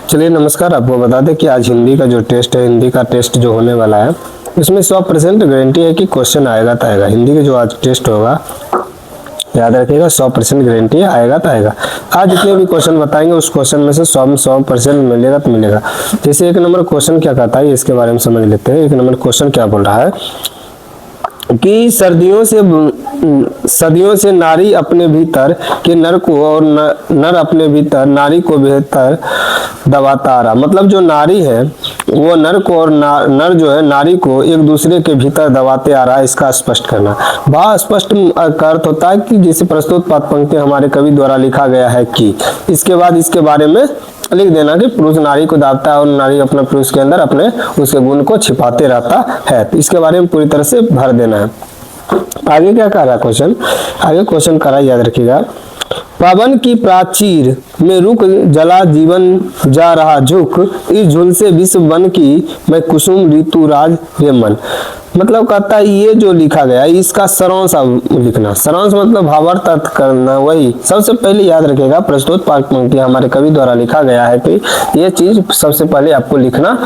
चलिए नमस्कार। आपको बता दें कि आज हिंदी का जो टेस्ट है, हिंदी का टेस्ट जो होने वाला है उसमें 100% गारंटी है कि क्वेश्चन आएगा तो आएगा। हिंदी का जो आज टेस्ट होगा याद रखिएगा, 100% गारंटी है, आएगा तो आएगा। आज जितने भी क्वेश्चन बताएंगे उस क्वेश्चन में से 100% मिलेगा तो मिलेगा। जैसे 1 नंबर क्वेश्चन क्या कहता है इसके बारे में समझ लेते हैं। 1 नंबर क्वेश्चन क्या बोल रहा है कि सदियों से नारी अपने भीतर के नर को और नर अपने भीतर नारी को बेहतर दबाता आ रहा। मतलब जो नारी है वो नर को और नर जो है नारी को एक दूसरे के भीतर दबाते आ रहा है, इसका स्पष्ट करना। भाव स्पष्ट का अर्थ होता है कि जैसे प्रस्तुत पाठ पंक्ति हमारे कवि द्वारा लिखा गया है कि, इसके बाद इसके बारे में लिख देना कि पुरुष नारी को दाबता है और नारी अपने पुरुष के अंदर अपने उसके गुण को छिपाते रहता है। तो इसके बारे में पूरी तरह से भर देना है। आगे क्या कह रहा है क्वेश्चन, आगे क्वेश्चन कह रहा है, याद रखिएगा। पवन की प्राचीर में रुक जला जीवन जा रहा झुक, इस झुल से विश्व बन की मैं कुसुम ऋतु राज रे मन। मतलब कहता है ये जो लिखा गया इसका सारांश लिखना। सारांश मतलब भावार्थ अर्थ करना। वही सबसे पहले याद रखिएगा, प्रस्तुत पाठ पंक्ति हमारे कवि द्वारा लिखा गया है कि ये चीज सबसे पहले आपको लिखना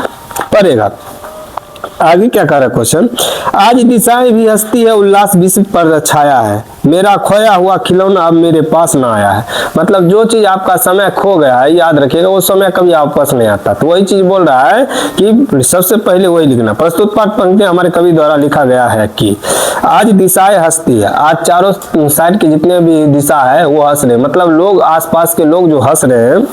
पड़ेगा। आगे क्या कह रहा है क्वेश्चन, आज दिशाएं भी हंसती है उल्लास विश्व पर छाया है, मेरा खोया हुआ खिलौना अब मेरे पास ना आया है। मतलब जो चीज आपका समय खो गया है, याद रखिएगा वो समय कभी वापस नहीं आता। तो वही चीज बोल रहा है कि सबसे पहले वही लिखना। प्रस्तुत पाठ पंक्ति हमारे कवि द्वारा लिखा गया है कि आज दिशाएं हंसती है, आज चारों साइड के जितने भी दिशा है वो हंस रहे। मतलब लोग आसपास के लोग जो हंस रहे हैं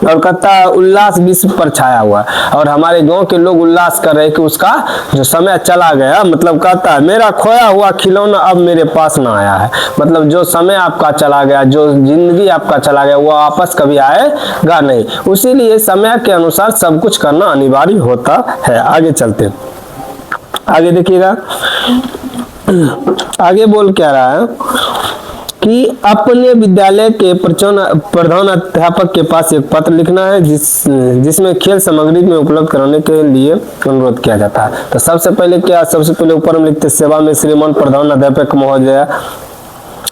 और कहता है उल्लास विश्व पर छाया हुआ, और हमारे गांव के लोग उल्लास कर रहे हैं कि उसका जो समय चला गया। मतलब कहता है मेरा खोया हुआ खिलौना अब मेरे पास ना आया है। मतलब जो समय आपका चला गया, जो जिंदगी आपका चला गया, वो वापस कभी आएगा नहीं। उसीलिए समय के अनुसार सब कुछ करना अनिवार्य होता है। आगे चलते, आगे देखिएगा आगे बोल क्या रहा है कि अपने विद्यालय के प्रधान अध्यापक के पास एक पत्र लिखना है जिसमें खेल सामग्री में उपलब्ध कराने के लिए अनुरोध किया जाता है। तो सबसे पहले ऊपर में लिखते सेवा में श्रीमान प्रधान अध्यापक महोदय,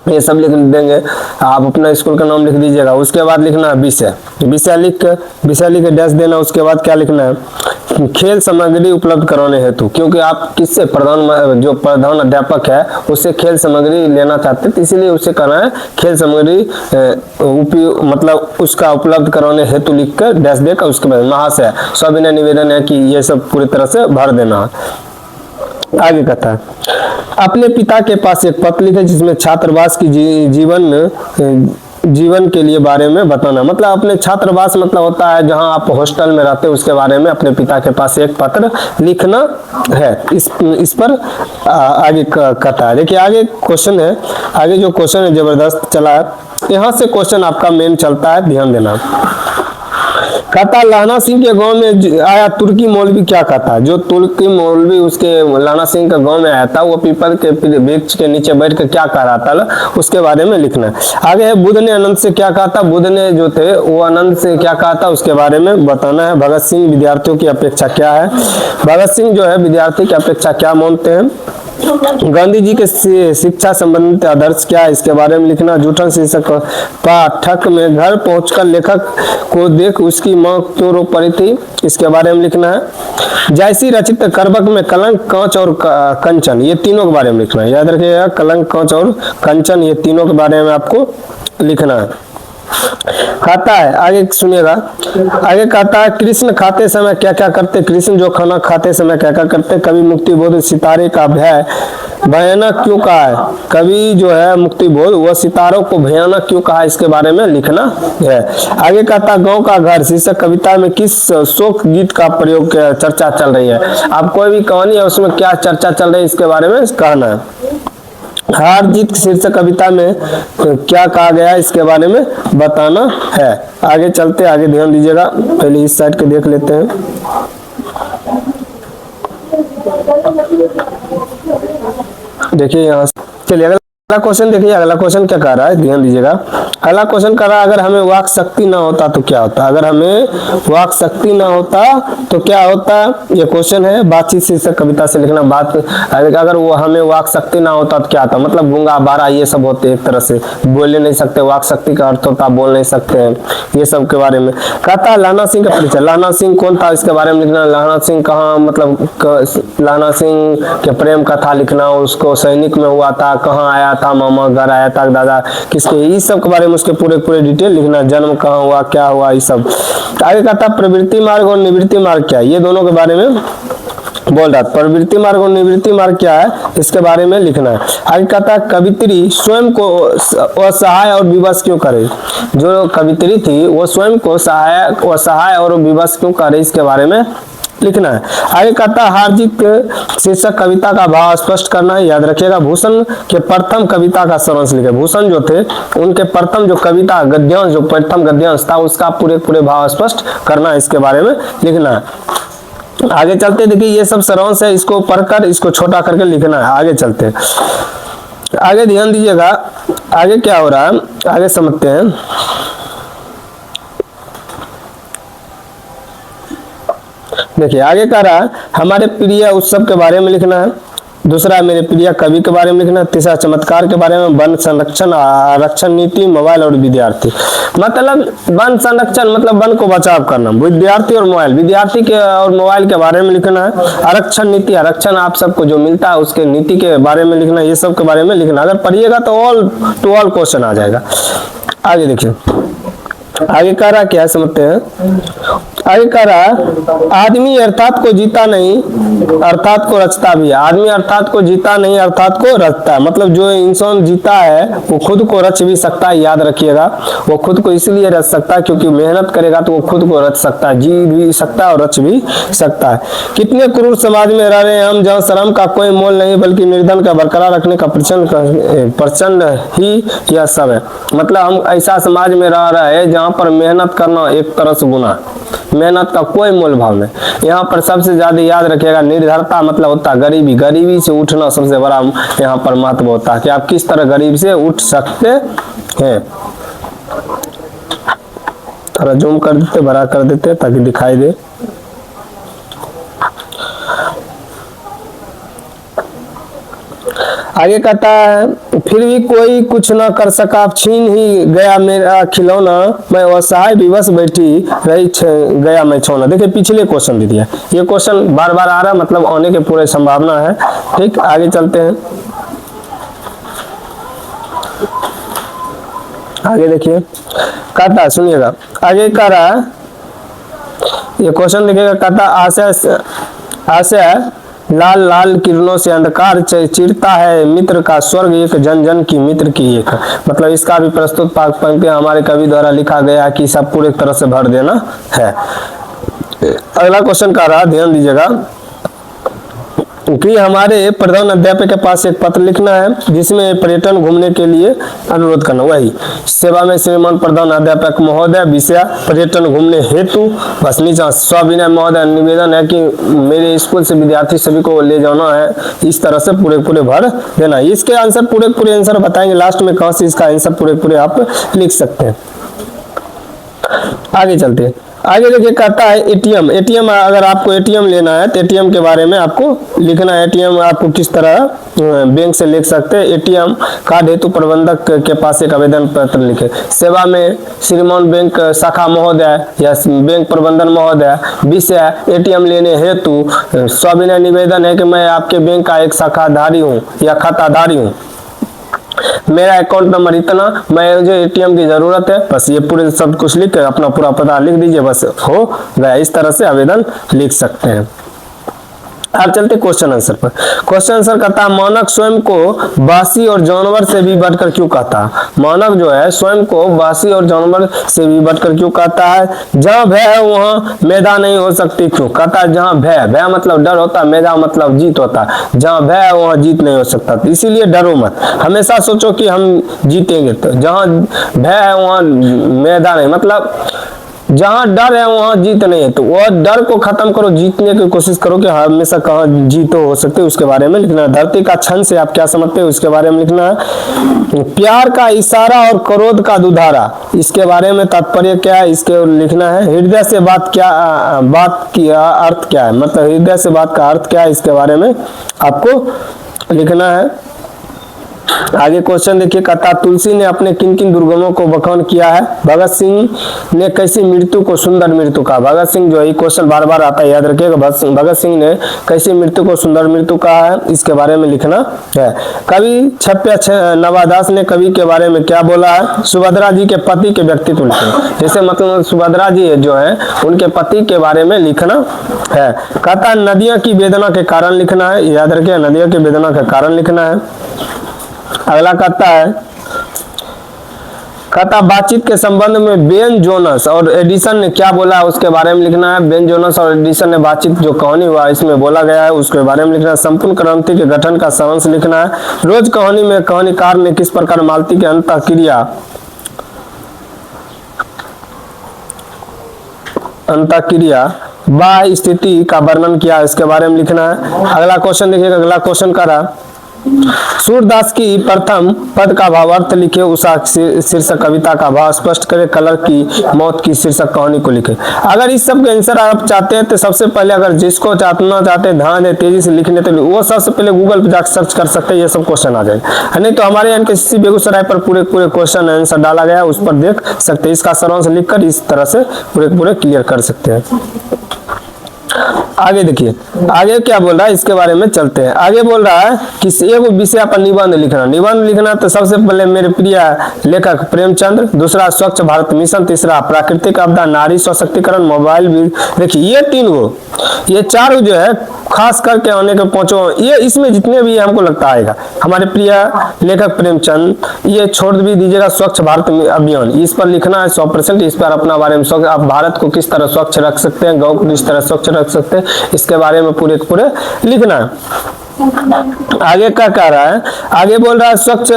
ये सब लिख देंगे। आप अपना स्कूल का नाम लिख दीजिएगा। उसके बाद लिखना है विषय लिख के डैश देना। उसके बाद क्या लिखना है, खेल सामग्री उपलब्ध कराने हेतु, क्योंकि आप किससे जो प्रधान अध्यापक है उससे खेल सामग्री लेना चाहते हैं, तो इसीलिए उससे करना है खेल सामग्री मतलब उसका उपलब्ध कराने हेतु लिख कर डैश देकर उसके बाद महाशय सविनय निवेदन है कि ये सब पूरी तरह से भर देना। आगे कहता है अपने पिता के पास एक पत्र लिखे जिसमें छात्रावास की जीवन के लिए बारे में बताना। मतलब अपने छात्रावास मतलब होता है जहां आप हॉस्टल में रहते हैं, उसके बारे में अपने पिता के पास एक पत्र लिखना है। इस पर आगे कहता है। देखिए आगे क्वेश्चन है, आगे जो क्वेश्चन है जबरदस्त चला है। यहाँ से क्वेश्चन आपका मेन चलता है, ध्यान देना। कहता लाना सिंह के गांव में आया तुर्की मौलवी, क्या कहता है, जो तुर्की मौलवी उसके लाना सिंह के गांव में आया था, वो पीपल के वृक्ष के नीचे बैठ कर क्या कह रहा था उसके बारे में लिखना है। आगे है बुद्ध ने अनंत से क्या कहा था, बुद्ध ने जो थे वो अनंत से क्या कहा था उसके बारे में बताना है। भगत सिंह विद्यार्थियों की अपेक्षा क्या है, भगत सिंह जो है विद्यार्थी की अपेक्षा क्या मानते हैं। गांधी जी के शिक्षा संबंधित आदर्श क्या है, इसके बारे में लिखना। जूठन शीर्षक पाठक में घर पहुंचकर लेखक को देख उसकी मां क्यों रो पड़ी थी, इसके बारे में लिखना है। जैसी रचित करबक में कलंक कांच और कंचन, ये तीनों के बारे में लिखना है। याद रखिएगा कलंक कांच और कंचन, ये तीनों के बारे में आपको लिखना है। खाता है आगे सुनिएगा, आगे कहता है कृष्ण खाते समय क्या क्या करते, कृष्ण जो खाना खाते समय क्या क्या करते। कवि मुक्ति बोध सितारे का भयानक क्यों कहा है, कवि जो है मुक्ति बोध वह सितारों को भयानक क्यों कहा, इसके बारे में लिखना है। आगे कहता गांव का घर शीर्षक कविता में किस शोक गीत का प्रयोग चर्चा चल रही है। आप कोई भी कहानी है उसमें क्या चर्चा चल रही है इसके बारे में कहना है। हार जीत शीर्षक कविता में क्या कहा गया इसके बारे में बताना है। आगे चलते, आगे ध्यान दीजिएगा, पहले इस साइड के देख लेते हैं। देखिए यहाँ चलिए अगला क्वेश्चन देखिए, अगला क्वेश्चन क्या कह रहा है, ध्यान दीजिएगा। अगला क्वेश्चन कह रहा है अगर हमें वाक शक्ति ना होता तो क्या होता। अगर हमें वाक शक्ति ना होता तो क्या होता, ये क्वेश्चन है। बातचीत शीर्षक कविता से लिखना। बात अगर वो हमें वाक शक्ति ना होता तो क्या होता, मतलब गूंगा बारा ये सब होते, एक तरह से बोल नहीं सकते। वाक शक्ति का अर्थ होता बोल नहीं सकते हैं, ये सब के बारे में कहता है। लाना सिंह का परिचय। लाना सिंह कौन था इसके बारे में लिखना। लाना सिंह कहाँ, मतलब लाना सिंह के प्रेम कथा लिखना, उसको सैनिक में हुआ था, कहाँ आया था, मामा घर आया था, दादा किसके, इस सब के बारे में उसके पूरे पूरे डिटेल लिखना। जन्म कहाँ हुआ, क्या हुआ, ये सब। आगे कहता प्रवृत्ति मार्ग और निवृत्ति मार्ग क्या है, ये दोनों के बारे में बोल रहा। प्रवृत्ति मार्ग और निवृत्ति मार्ग क्या है इसके बारे में लिखना है। आगे कहता है कवित्री स्वयं को असहाय और विवश क्यों करे। जो कवित्री थी वो स्वयं को असहाय और विवश क्यों करे, इसके बारे में लिखना है। आगे कहता है हार जीत शीर्षक कविता का भाव स्पष्ट करना है। याद रखिएगा भूषण के प्रथम कविता का सारांश लिखे। भूषण जो थे उनके प्रथम जो कविता गद्यांश, जो प्रथम गद्यांश था उसका पूरे पूरे भाव स्पष्ट करना है, इसके बारे में लिखना है। आगे चलते देखिए ये सब सारांश है, इसको पढ़कर इसको छोटा करके लिखना है। आगे चलते, आगे ध्यान दीजिएगा आगे क्या हो रहा है, आगे समझते हैं। देखिए आगे कह रहा है हमारे प्रिय उत्सव के बारे में लिखना है। दूसरा मेरे प्रिय कवि के बारे में लिखना। तीसरा चमत्कार के बारे में। वन संरक्षण, आरक्षण नीति, मोबाइल और विद्यार्थी। मतलब वन संरक्षण मतलब वन को बचाव करना। विद्यार्थी और मोबाइल, विद्यार्थी के और मोबाइल के बारे में लिखना है। आरक्षण नीति, आरक्षण आप सबको जो मिलता है उसके नीति के बारे में लिखना, ये सब के बारे में लिखना। अगर पढ़िएगा तो ऑल टू ऑल क्वेश्चन आ जाएगा। आगे देखिए आगे कह रहा क्या समझते हैं। आगे कह रहा आदमी अर्थात को जीता नहीं अर्थात को रचता भी है। आदमी अर्थात को जीता नहीं अर्थात को रचता है। मतलब जो इंसान जीता है वो खुद को रच भी सकता है। याद रखिएगा वो खुद को इसलिए रच सकता है क्योंकि मेहनत करेगा तो वो खुद को रच सकता है, जी भी सकता है और रच भी सकता है। कितने क्रूर समाज में रह रहे हैं हम जहाँ श्रम का कोई मोल नहीं बल्कि निर्धन का बरकरार रखने का प्रचंड ही यह सब है। मतलब हम ऐसा समाज में रह रहे हैं जहाँ पर मेहनत करना एक तरह से गुनाह, मेहनत का कोई मोल भाव नहीं। यहाँ पर सबसे ज्यादा याद रखिएगा निर्धरता मतलब होता है गरीबी, गरीबी से उठना सबसे बड़ा यहाँ पर महत्व होता है कि आप किस तरह गरीब से उठ सकते हैं। थोड़ा जूम कर देते, बड़ा कर देते ताकि दिखाई दे। आगे कहता है फिर भी कोई कुछ न कर सका, छीन ही गया मेरा खिलौना, मैं असहाय विवश बैठी रही गया मैं छौना। देखिए पिछले क्वेश्चन दे दिया, ये क्वेश्चन बार बार आ रहा है मतलब आने के पूरे संभावना है। ठीक आगे चलते हैं। आगे देखिए कहता सुनिएगा आगे कह रहा ये क्वेश्चन देखिएगा कहता आशय लाल लाल किरणों से अंधकार चिरता है मित्र का स्वर्ग एक जन जन की मित्र की एक। मतलब इसका भी प्रस्तुत पंक्ति हमारे कवि द्वारा लिखा गया कि सब पूरी तरह से भर देना है। अगला क्वेश्चन का रहा ध्यान दीजिएगा कि हमारे प्रधान अध्यापक के पास एक पत्र लिखना है जिसमें पर्यटन घूमने के लिए अनुरोध करना। वही सेवा में श्रीमान प्रधान अध्यापक महोदय विषय पर्यटन घूमने हेतु। बस नीचा सविनय महोदय निवेदन है कि मेरे स्कूल से विद्यार्थी सभी को ले जाना है। इस तरह से पूरे पूरे भर देना। इसके आंसर पूरे पूरे आंसर बताएंगे लास्ट में, कहाँ से इसका आंसर पूरे पूरे आप लिख सकते हैं। आगे चलते हैं। आगे देखिए कहता है एटीएम। एटीएम अगर आपको एटीएम लेना है तो एटीएम के बारे में आपको लिखना है। एटीएम आपको किस तरह बैंक से ले सकते हैं। एटीएम कार्ड हेतु प्रबंधक के पास एक आवेदन पत्र लिखे। सेवा में श्रीमान बैंक शाखा महोदय या बैंक प्रबंधन महोदय विषय एटीएम लेने हेतु सविनय निवेदन है कि मैं आपके बैंक का एक शाखाधारी हूँ या खाताधारी हूँ, मेरा अकाउंट नंबर इतना, मैं जो एटीएम की जरूरत है। बस ये पूरे सब कुछ लिख कर अपना पूरा पता लिख दीजिए, बस हो गया। इस तरह से आवेदन लिख सकते हैं। अब चलते क्वेश्चन आंसर पर। क्वेश्चन आंसर कहता है मानव स्वयं को वासी और जानवर से भी बढ़कर क्यों कहता है। मानव जो है स्वयं को वासी और जानवर से भी बढ़कर क्यों कहता है। जहाँ भय है वहाँ मेधा नहीं हो सकती क्यों। कहता है जहाँ भय, भय मतलब डर होता है, मेधा मतलब जीत होता है। जहाँ भय है वहाँ जीत नहीं हो सकता, तो इसीलिए डरो मत, हमेशा सोचो कि हम जीतेंगे। तो जहाँ भय है वहाँ मेधा नहीं, मतलब जहां डर है वहां जीत नहीं है, तो वह डर को खत्म करो, जीतने की कोशिश करो कि हमेशा कहाँ जीत हो सकते, उसके बारे में लिखना है। धरती का छंद से आप क्या समझते हो, उसके बारे में लिखना है। प्यार का इशारा और क्रोध का दुधारा, इसके बारे में तात्पर्य क्या है, इसके लिखना है। हृदय से बात की अर्थ क्या है, मतलब हृदय से बात का अर्थ क्या है, इसके बारे में आपको लिखना है। आगे क्वेश्चन देखिए, कहता तुलसी ने अपने किन किन दुर्गमों को बखान किया है। भगत सिंह ने कैसी मृत्यु को सुंदर मृत्यु कहा। भगत सिंह जो है क्वेश्चन बार बार आता है, याद रखिएगा। भगत सिंह ने कैसी मृत्यु को सुंदर मृत्यु कहा है, इसके बारे में लिखना है। कवि छप्या नवादास ने कवि के बारे में क्या बोला है। सुभद्रा जी के पति के व्यक्तित्व लिखे, जैसे मतलब सुभद्रा जी जो है उनके पति के बारे में लिखना है। कहता नदियों की वेदना के कारण लिखना है, याद रखिए नदियों की वेदना के कारण लिखना है। अगला कहता बातचीत के संबंध में बेन जोनस और एडिसन ने क्या बोला है, उसके बारे में लिखना है। बेन जोनस और एडिसन ने बातचीत जो कहानी हुआ इसमें बोला गया है, उसके बारे में लिखना है। संपूर्ण क्रांति के गठन का सारांश लिखना है। रोज कहानी में कहानीकार ने किस प्रकार मालती की अंतःक्रिया बाह्य स्थिति का वर्णन किया, इसके बारे में लिखना है। अगला क्वेश्चन देखिएगा, अगला क्वेश्चन का रहा सूरदास की प्रथम पद का भावार्थ लिखे। उषा शीर्षक कविता का भाव स्पष्ट करे। कलर की मौत की शीर्षक कहानी को लिखे। अगर इस सब के आंसर आप चाहते हैं तो सबसे पहले अगर जिसको जानना चाहते हैं ध्यान है तेजी से लिखने, तो वो सबसे पहले गूगल पे जाकर सर्च कर सकते हैं, ये सब क्वेश्चन आ जाएगा। नहीं तो हमारे यहाँ किसी बेगूसराय पर पूरे क्वेश्चन आंसर डाला गया है, उस पर देख सकते हैं। इसका सारांश लिखकर इस तरह से पूरे क्लियर कर सकते हैं। आगे देखिए, आगे क्या बोल रहा है इसके बारे में चलते हैं। आगे बोल रहा है कि एक विषय पर निबंध लिखना। निबंध लिखना तो सबसे पहले मेरे प्रिय लेखक प्रेमचंद्र, दूसरा स्वच्छ भारत मिशन, तीसरा प्राकृतिक आपदा, नारी सशक्तिकरण, मोबाइल बिल। देखिए ये तीन गो, ये चार जो है खास करके आने के पहुंचो, ये इसमें जितने भी हमको लगता आएगा। हमारे प्रिय लेखक प्रेमचंद, ये छोड़ भी दीजिएगा। स्वच्छ भारत अभियान, इस पर लिखना है 100%। इस पर अपना बारे में आप भारत को किस तरह स्वच्छ रख सकते हैं, गाँव को किस तरह स्वच्छ रख सकते हैं, इसके बारे में पूरे लिखना है। आगे क्या कह रहा है, आगे बोल रहा है स्वच्छ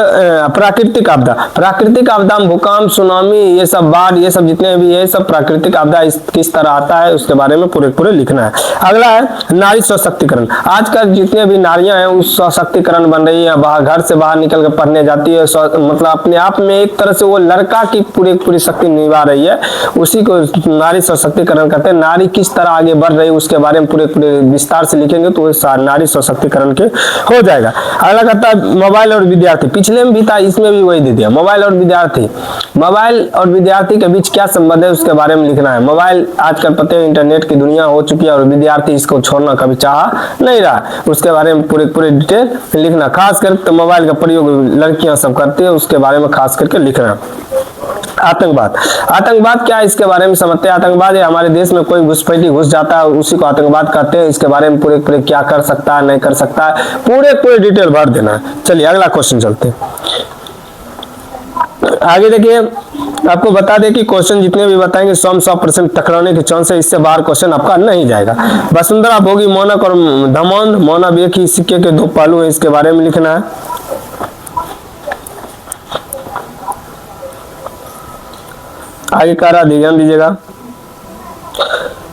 प्राकृतिक आपदा। प्राकृतिक आपदा में भूकंप, सुनामी, ये सब बाढ़, ये सब जितने भी है सब प्राकृतिक आपदा किस तरह आता है उसके बारे में पूरे लिखना है। अगला है नारी सशक्तिकरण। आजकल जितने भी नारियां हैं उस सशक्तिकरण बन रही है, घर से बाहर निकल कर पढ़ने जाती है, मतलब अपने आप में एक तरह से वो लड़का की पूरी शक्ति निभा रही है, उसी को नारी सशक्तिकरण कहते हैं। नारी किस तरह आगे बढ़ रही है उसके बारे में पूरे विस्तार से लिखेंगे तो नारी सशक्तिकरण के हो जाएगा। अगला कहता है मोबाइल और विद्यार्थी। पिछले में भी था, इसमें भी वही दे दिया। मोबाइल और विद्यार्थी, मोबाइल और विद्यार्थी के बीच क्या संबंध है उसके बारे में लिखना है। मोबाइल आजकल पते हैं इंटरनेट की दुनिया हो चुकी है और विद्यार्थी इसको छोड़ना कभी चाह नहीं रहा, उसके बारे में पूरे डिटेल लिखना। खास करके तो मोबाइल का प्रयोग लड़कियां सब करती है, उसके बारे में खास करके लिखना। आतंकवाद, आतंकवाद क्या है इसके बारे में समझते हैं। आतंकवाद है हमारे देश में कोई घुसपैठी घुस जाता है, उसी को आतंकवाद कहते हैं। इसके बारे में पूरे क्या कर सकता है नहीं कर सकता है पूरे डिटेल भर देना है। चलिए अगला क्वेश्चन चलते हैं। आगे देखिए, आपको बता दें कि क्वेश्चन जितने भी बताएंगे 100% टकराने के चांस है, इससे बाहर क्वेश्चन आपका नहीं जाएगा। वसुंधरा, भोगी, मौनक और धमौन। मौनक एक ही सिक्के के दो पहलू है, इसके बारे में लिखना है। आगे करा ध्यान दीजिएगा।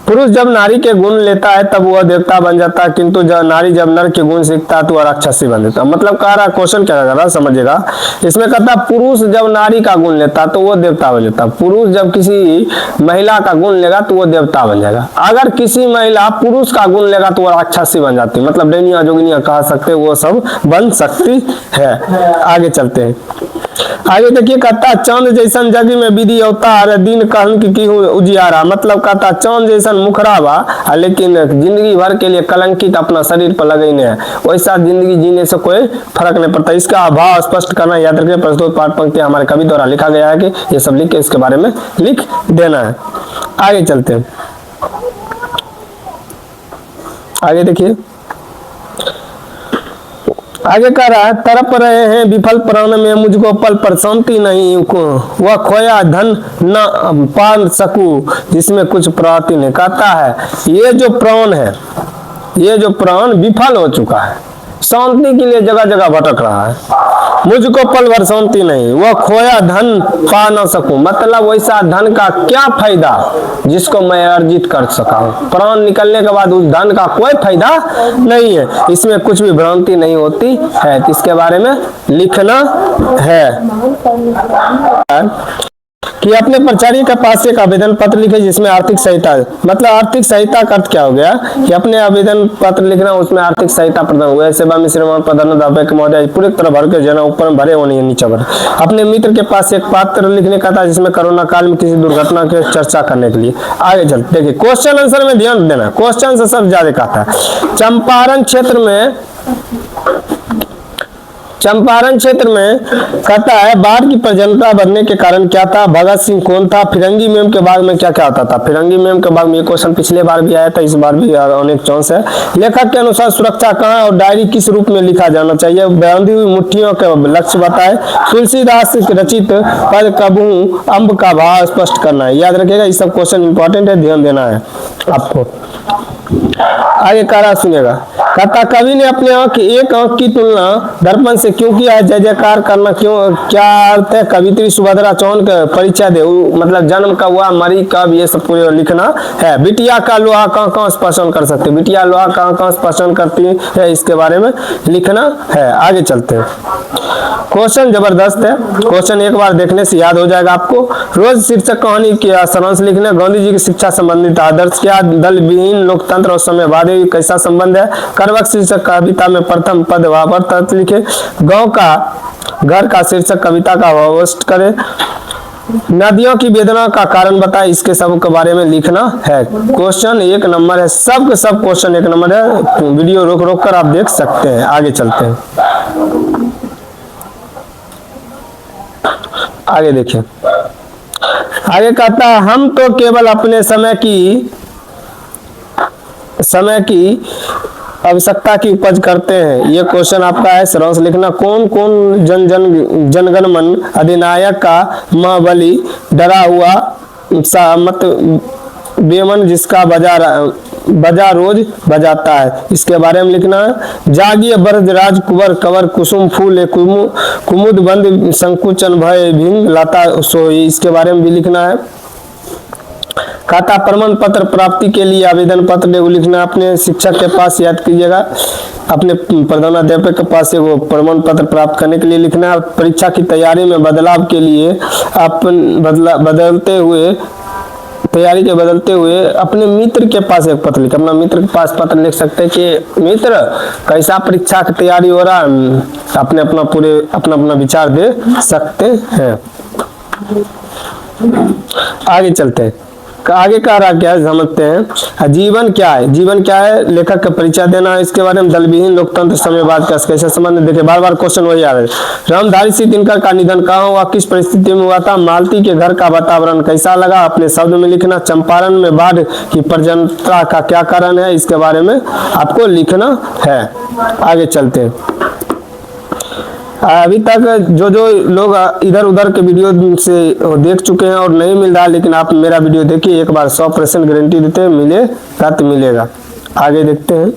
पुरुष जब नारी के गुण लेता है तब वह देवता बन जाता है, किंतु जब नारी जब नर के गुण सीखता है तो वह राक्षसी बन जाता है। मतलब कह रहा क्वेश्चन क्या कर रहा समझिएगा। इसमें कहता है पुरुष जब नारी का गुण लेता है तो वो देवता बन जाता है। पुरुष जब किसी महिला का गुण लेगा तो वो देवता बन जाएगा। अगर किसी महिला पुरुष का गुण लेगा तो वो राक्षसी बन जाती है, मतलब डैनिया जोगिनिया कह सकते वो सब बन सकती है। आगे चलते हैं। आगे देखिए, कहता चांद जैसन जग में विधि अवतार, दिन कहन की उजियारा। मतलब कहता चांद जैसन मुखरा बा लेकिन जिंदगी भर के लिए कलंकित अपना शरीर पर लगेने है, वैसा जिंदगी जीने से कोई फर्क नहीं पड़ता। इसका अभाव स्पष्ट करना याद रखिए। प्रस्तुत पाठ पंक्ति हमारे कवि द्वारा लिखा गया है कि ये सब लिख के इसके बारे में लिख देना है। आगे चलते हैं। आगे देखिए, आगे कह रहा है तरप रहे हैं विफल प्राण में, मुझको पल पर शांति नहीं, वह खोया धन न पा सकूं जिसमें कुछ प्राप्ति नहीं। कहता है ये जो प्राण है, ये जो प्राण विफल हो चुका है, शांति के लिए जगह जगह भटक रहा है, मुझको पल भर शांति नहीं, वह खोया धन पा न सकूं, मतलब वैसा धन का क्या फायदा जिसको मैं अर्जित कर सका हूं। प्राण निकलने के बाद उस धन का कोई फायदा नहीं है, इसमें कुछ भी भ्रांति नहीं होती है। इसके बारे में लिखना है कि अपने प्राचार्य के पास एक आवेदन पत्र लिखे जिसमें आर्थिक सहायता, मतलब आर्थिक सहायता का अर्थ क्या हो गया कि अपने आवेदन पत्र लिखना, उसमें आर्थिक सहायता प्रदान हुआ। सेवा में श्रीमान प्रधान महोदय पूरी तरह भर के जना ऊपर भरे होने नीचे भरे। अपने मित्र के पास एक पत्र लिखने का था जिसमें कोरोना काल में किसी दुर्घटना की चर्चा करने के लिए। आगे चलते देखिए, क्वेश्चन आंसर में ध्यान देना, क्वेश्चन से सब ज्यादा कहता है। चंपारण क्षेत्र में कहता है बाढ़ की प्रजनता बढ़ने के कारण क्या था, भगत सिंह कौन था, फिरंगी मेम के बाग में क्या क्या होता था। फिरंगी मेम के बाग में ये क्वेश्चन पिछले बार भी आया था, इस बार भी अनेक चांस है। लेखक के अनुसार सुरक्षा कहाँ और डायरी किस रूप में लिखा जाना चाहिए, बांधी हुई मुट्ठियों के लक्ष्य बताए, तुलसीदास रचित पद कबू अम्ब का भाव स्पष्ट करना है। याद रखिएगा, ये सब क्वेश्चन इंपॉर्टेंट है, ध्यान देना है आपको। आगे कह सुनिएगा, कहता कवि ने अपने एक आंख की तुलना दर्पण से क्यों किया है, जय जयकार करना क्यों, क्या अर्थ है। कवित्री सुभद्रा चौहान का परिचय दे, मतलब जन्म कब हुआ, मरी कब, ये सब पूरे लिखना है। बिटिया का लोहा कहाँ कहाँ स्पर्शन कर सकते, बिटिया लोहा कहाँ कहाँ स्पर्शन करती है, इसके बारे में लिखना है। आगे चलते हैं, क्वेश्चन जबरदस्त है, क्वेश्चन एक बार देखने से याद हो जाएगा आपको। रोज शीर्षक कहानी के सारांश लिखना, गांधी जी की शिक्षा संबंधित आदर्श क्या, दल विहीन लोकतंत्र और साम्यवादी कैसा संबंध है। करवक शीर्षक कविता में प्रथम पद वापर्त लिखे। गांव का घर का शीर्षक कविता का वावस्ट करे। नदियों की वेदना का कारण बताए, इसके सब के बारे में लिखना है। क्वेश्चन एक नंबर है, सब के सब क्वेश्चन एक नंबर है, वीडियो रोक रोक कर आप देख सकते हैं। आगे चलते हैं, आगे देखिए, आगे कहता है हम तो केवल अपने समय की आवश्यकता की उपज करते हैं। ये क्वेश्चन आपका है, सारांश लिखना। कौन कौन जनगण मन अधिनायक का महाबली डरा हुआ सा मत बेमन जिसका बजा रोज बजाता है, इसके बारे में लिखना है। जागिए बरदराज कुंवर कवर कुसुम फूल कुमुद बंद संकुचन भय भिंग लता सोई, इसके बारे में भी लिखना है। खाता प्रमाण पत्र प्राप्ति के लिए आवेदन पत्र लिखना, अपने शिक्षक के पास, याद कीजिएगा, अपने प्रधानाध्यापक के पास वो प्रमाण पत्र प्राप्त करने के लिए लिखना। परीक्षा की तैयारी में बदलाव के लिए तैयारी के बदलते हुए अपने मित्र के पास एक पत्र लिख, अपना मित्र के पास पत्र लिख सकते हैं कि मित्र कैसा परीक्षा की तैयारी हो रहा है, अपना विचार दे सकते हैं। आगे चलते हैं, आगे कह रहा क्या है समझते हैं। जीवन क्या है, जीवन क्या है, लेखक का परिचय देना है, इसके बारे में दलविहीन लोकतंत्र साम्यवाद का कैसे संबंध। देखिए बार बार क्वेश्चन वही आ रहा है। रामधारी सिंह दिनकर का निधन कहाँ हुआ, किस परिस्थिति में हुआ था, मालती के घर का वातावरण कैसा लगा, अपने शब्द में लिखना। चंपारण में बाढ़ की प्रजनता का क्या कारण है, इसके बारे में आपको लिखना है। आगे चलते हैं, अभी तक जो लोग इधर उधर के वीडियो से देख चुके हैं और नहीं मिल रहा, लेकिन आप मेरा वीडियो देखिए एक बार, 100% गारंटी देते हैं मिलेगा तो मिलेगा। आगे देखते हैं,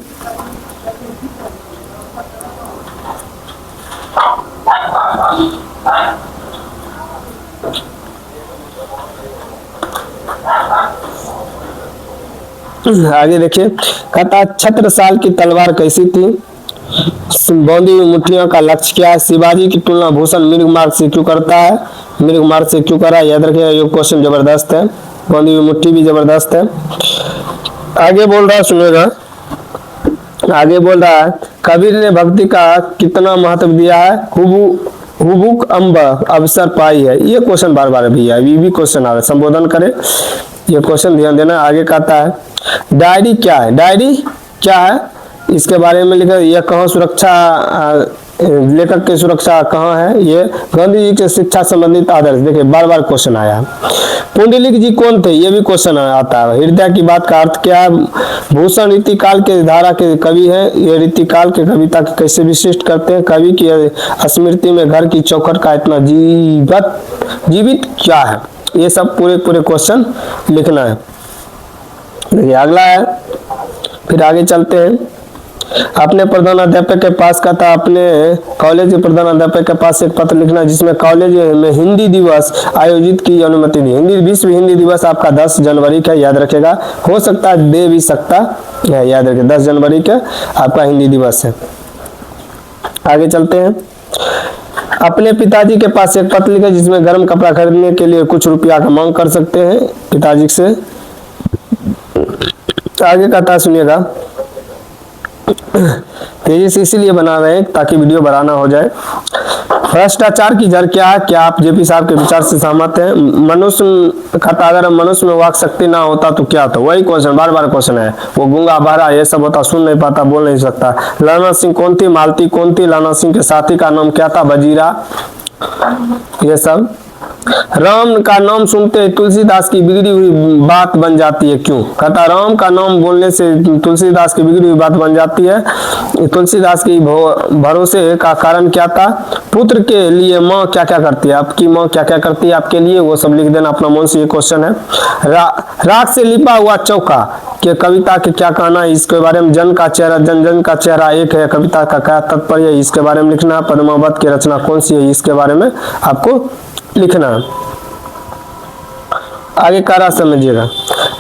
आगे देखिए, कहता छत्रसाल की तलवार कैसी थी, बांधी हुई मुट्ठियों का लक्ष्य क्या है, शिवाजी की तुलना भूषण मृग मार्ग से क्यों करता है, मृग मार्ग से क्यों करा, याद रखिएगा, ये क्वेश्चन जबरदस्त है, बांधी हुई मुट्ठी भी जबरदस्त है। आगे बोल रहा है सुनिएगा, आगे बोल रहा है कबीर ने भक्ति का कितना महत्व दिया है, हुबुक अम्ब अवसर पाई है। ये क्वेश्चन बार बार भी है, ये भी क्वेश्चन आ रहा है, संबोधन करे, ये क्वेश्चन ध्यान देना। आगे कहता है डायरी क्या है, डायरी क्या है, इसके बारे में लिखा, यह कहाँ सुरक्षा, लेखक की सुरक्षा कहाँ है, ये गांधी जी के शिक्षा संबंधित आदर्श। देखिए बार बार क्वेश्चन आया। पुंडलिक जी कौन थे, ये भी क्वेश्चन आता है। हृदय की बात का अर्थ क्या है, भूषण रीतिकाल के धारा के कवि हैं, ये रीतिकाल के कविता के कैसे विशिष्ट करते हैं, कवि की स्मृति में घर की चौखट का इतना जीवित क्या है, ये सब पूरे क्वेश्चन लिखना है। देखिए अगला है, फिर आगे चलते हैं, अपने प्रधानाध्यापक के पास का था, अपने कॉलेज के प्रधानाध्यापक के पास एक पत्र लिखना जिसमें कॉलेज में हिंदी दिवस आयोजित की अनुमति दी। विश्व हिंदी दिवस आपका 10 जनवरी का, याद रखेगा। हो सकता है दे भी सकता है, याद रखें 10 जनवरी का आपका हिंदी दिवस है। आगे चलते हैं। अपने पिताजी के पास एक पत्र लिखा जिसमें गर्म कपड़ा खरीदने के लिए कुछ रुपया का मांग कर सकते हैं पिताजी से। आगे का था सुनिएगा, तेजी से इसीलिए बना रहे हैं ताकि वीडियो बढ़ाना हो जाए। भ्रष्टाचार की जड़ क्या है? क्या आप जेपी साहब के विचार से सहमत हैं? मनुष्य का, अगर मनुष्य में वाक शक्ति ना होता तो क्या होता? वही क्वेश्चन, बार बार क्वेश्चन है। वो गूंगा बहरा ये सब होता, सुन नहीं पाता, बोल नहीं सकता। लाना सिंह कौन थी? मालती कौन थी? लाना सिंह के साथी का नाम क्या था? बजीरा। ये सब। राम का नाम सुनते ही तुलसीदास की बिगड़ी हुई बात बन जाती है, क्यों? कहता राम का नाम बोलने से तुलसीदास की बिगड़ी हुई बात बन जाती है। तुलसीदास की भरोसे का कारण क्या था? पुत्र के लिए माँ क्या क्या करती है? आपकी माँ क्या क्या करती है आपके लिए? वो सब लिख देना अपना मन से। ये क्वेश्चन है। राख से लिपा हुआ चौका के कविता के क्या कहना है? इसके बारे में। जन का चेहरा, जन जन का चेहरा एक है, कविता का क्या तात्पर्य है? इसके बारे में लिखना। पद्मावत की रचना कौन सी है? इसके बारे में आपको लिखना। आगे कारा समझिएगा।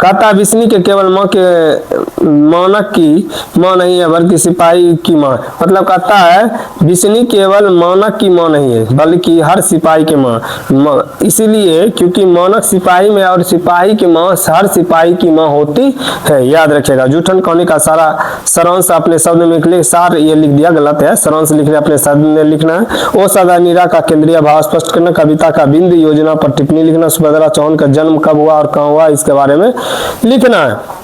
कहता विष्णु के केवल माँ के मानक की माँ नहीं है बल्कि सिपाही की माँ। मतलब कहता है विष्णु केवल मानक की माँ नहीं है बल्कि हर सिपाही की माँ। इसीलिए क्योंकि मानक सिपाही में और सिपाही की माँ हर सिपाही की माँ होती है, याद रखिएगा। जूठन कहानी का सारा सारांश अपने शब्द में लिख ले। सार ये लिख दिया, गलत है। सारांश लिख रहे अपने शब्द में लिखना है। ओ सदा नीरा का केंद्रीय भाव स्पष्ट करना। कविता का बिंदु योजना पर टिप्पणी लिखना। सुभद्रा चौहान का जन्म कब हुआ और कहाँ हुआ? इसके बारे में लिखना है।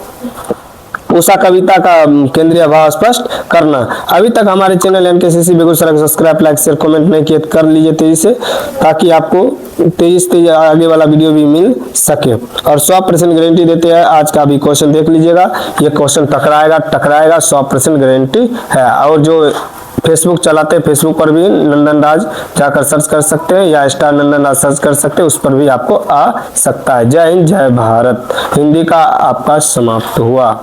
उषा कविता का केंद्रीय भाव स्पष्ट करना। अभी तक हमारे चैनल एनकेसीसी बेगूसराय को सब्सक्राइब, लाइक, शेयर, कमेंट नहीं किए कर लीजिए तेजी से, ताकि आपको तेजी से आगे वाला वीडियो भी मिल सके। और 100% गारंटी देते हैं। आज का भी क्वेश्चन देख लीजिएगा, ये क्वेश्चन टकराएगा 100% गारंटी है। और जो फेसबुक चलाते हैं, फेसबुक पर भी नंदन राज जाकर सर्च कर सकते हैं या स्टार नंदन राज सर्च कर सकते हैं, उस पर भी आपको आ सकता है। जय हिंद, जय भारत। हिंदी का आपका समाप्त हुआ।